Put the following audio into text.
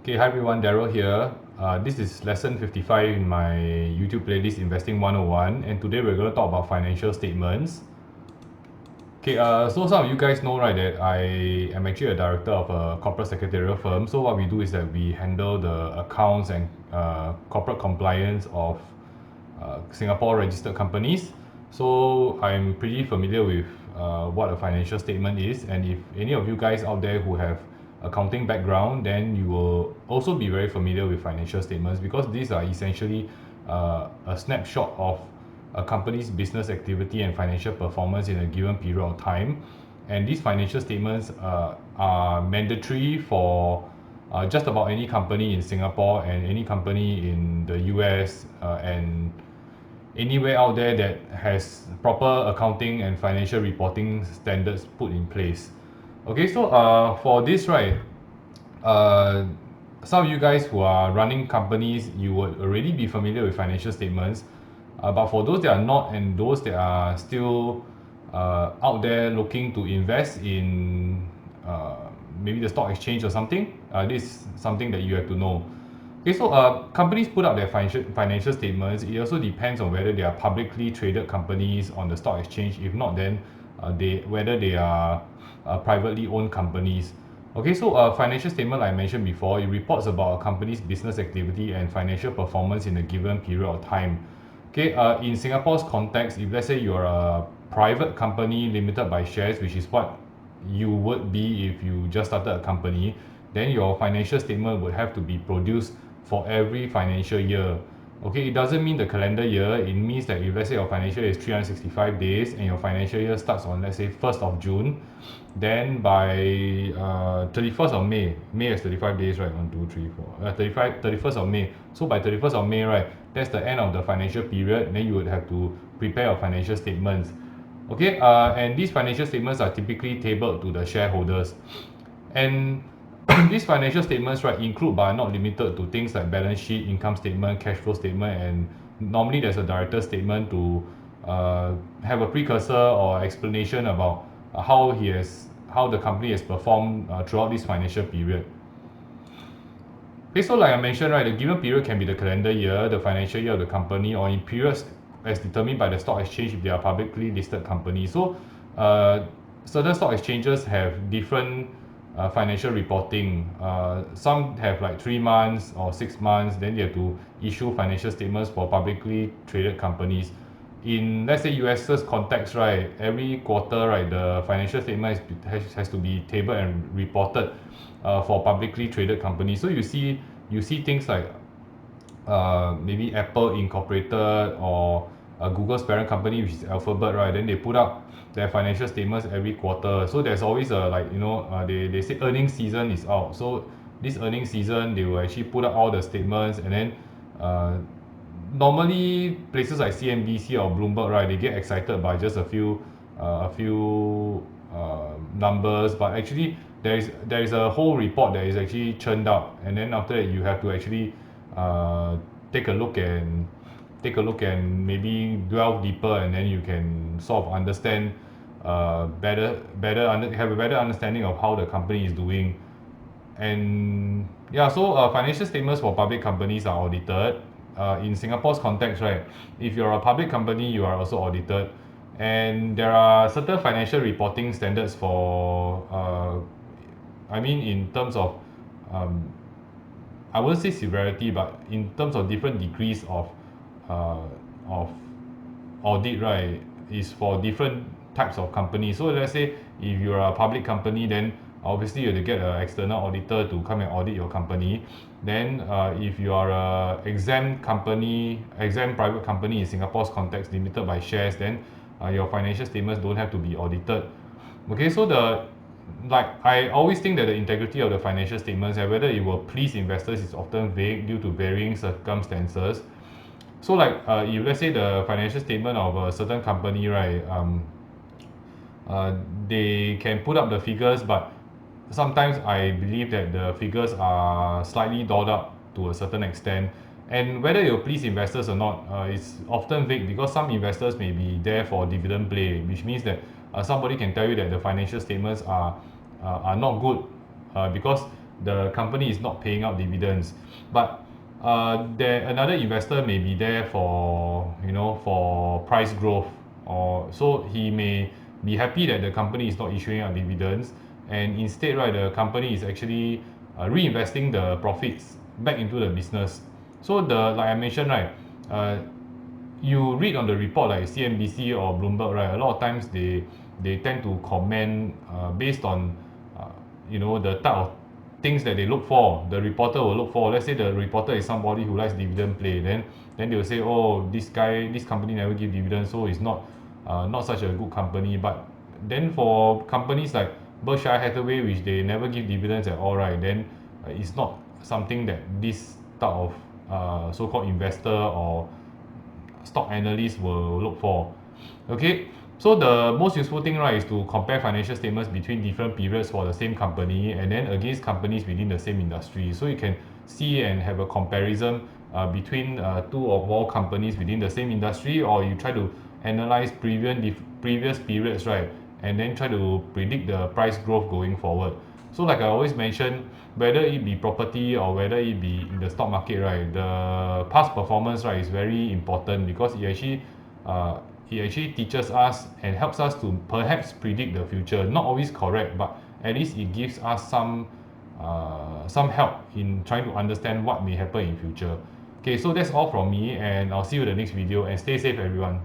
Okay, hi everyone, Daryl here. This is lesson 55 in my YouTube playlist Investing 101, and today we're going to talk about financial statements. Okay, so some of you guys know, right, that I am actually a director of a corporate secretarial firm. So what we do is that we handle the accounts and corporate compliance of Singapore registered companies. So I'm pretty familiar with what a financial statement is, and if any of you guys out there who have accounting background, then you will also be very familiar with financial statements because these are essentially a snapshot of a company's business activity and financial performance in a given period of time. And these financial statements are mandatory for just about any company in Singapore and any company in the US and anywhere out there that has proper accounting and financial reporting standards put in place. Okay, so for this, right, uh, some of you guys who are running companies, you would already be familiar with financial statements. But for those that are not and those that are still out there looking to invest in maybe the stock exchange or something, this is something that you have to know. Okay, so companies put up their financial statements. It also depends on whether they are publicly traded companies on the stock exchange. If not, then whether they are privately owned companies. Okay, so financial statement, like I mentioned before, it reports about a company's business activity and financial performance in a given period of time. Okay, in Singapore's context, if let's say you're a private company limited by shares, which is what you would be if you just started a company, then your financial statement would have to be produced for every financial year. Okay, it doesn't mean the calendar year. It means that if let's say your financial year is 365 days and your financial year starts on, let's say, 1st of June, then by 31st of May has 35 days, right? 1, 2, 3, 4, 31st of May. So by 31st of May, right, that's the end of the financial period. Then you would have to prepare your financial statements. Okay, and these financial statements are typically tabled to the shareholders. And these financial statements, right, include but are not limited to things like balance sheet, income statement, cash flow statement, and normally there's a director statement to have a precursor or explanation about how the company has performed throughout this financial period. Okay, so like I mentioned, right, the given period can be the calendar year, the financial year of the company, or in periods as determined by the stock exchange if they are publicly listed companies. So, certain stock exchanges have different financial reporting. Some have like 3 months or 6 months, then they have to issue financial statements for publicly traded companies. In let's say US's context, right, every quarter, right, the financial statement has to be tabled and reported for publicly traded companies. So you see things like maybe Apple Incorporated or Google's parent company, which is Alphabet, right? Then they put up their financial statements every quarter. So there's always a they say earnings season is out. So this earnings season they will actually put up all the statements, and then uh, normally places like CNBC or Bloomberg, right, they get excited by just a few numbers, but actually there is a whole report that is actually churned out, and then after that you have to actually uh, take a look and maybe delve deeper, and then you can sort of understand have a better understanding of how the company is doing. And yeah, so financial statements for public companies are audited. In Singapore's context, right, if you're a public company, you are also audited. And there are certain financial reporting standards for, I mean, in terms of, um, I wouldn't say severity, but in terms of different degrees uh, of audit, right, is for different types of companies. So let's say if you're a public company, then obviously you have to get an external auditor to come and audit your company. Then if you are a exempt private company in Singapore's context limited by shares, then your financial statements don't have to be audited. Okay, so I always think that the integrity of the financial statements and whether it will please investors is often vague due to varying circumstances. So like if let's say the financial statement of a certain company, right, uh, they can put up the figures, but sometimes I believe that the figures are slightly dolled up to a certain extent. And whether it will please investors or not is often vague because some investors may be there for dividend play, which means that somebody can tell you that the financial statements are not good because the company is not paying out dividends. But there another investor may be there for, you know, for price growth, or so he may be happy that the company is not issuing out dividends, and instead, right, the company is actually reinvesting the profits back into the business. So like I mentioned, right, you read on the report like CNBC or Bloomberg, right? A lot of times they tend to comment based on uh, you know, the type of things that they look for. The reporter will look for. Let's say the reporter is somebody who likes dividend play, then they will say, oh, this company never give dividends, so it's not such a good company. But then for companies like Berkshire Hathaway, which they never give dividends at all, right? Then it's not something that this type of so-called investor or stock analysts will look for. Okay, so the most useful thing, right, is to compare financial statements between different periods for the same company and then against companies within the same industry. So you can see and have a comparison between two or more companies within the same industry, or you try to analyze previous periods, right, and then try to predict the price growth going forward. So like I always mention, whether it be property or whether it be in the stock market, right, the past performance, right, is very important because uh, it actually teaches us and helps us to perhaps predict the future. Not always correct, but at least it gives us some help in trying to understand what may happen in future. Okay, so that's all from me, and I'll see you in the next video, and stay safe, everyone.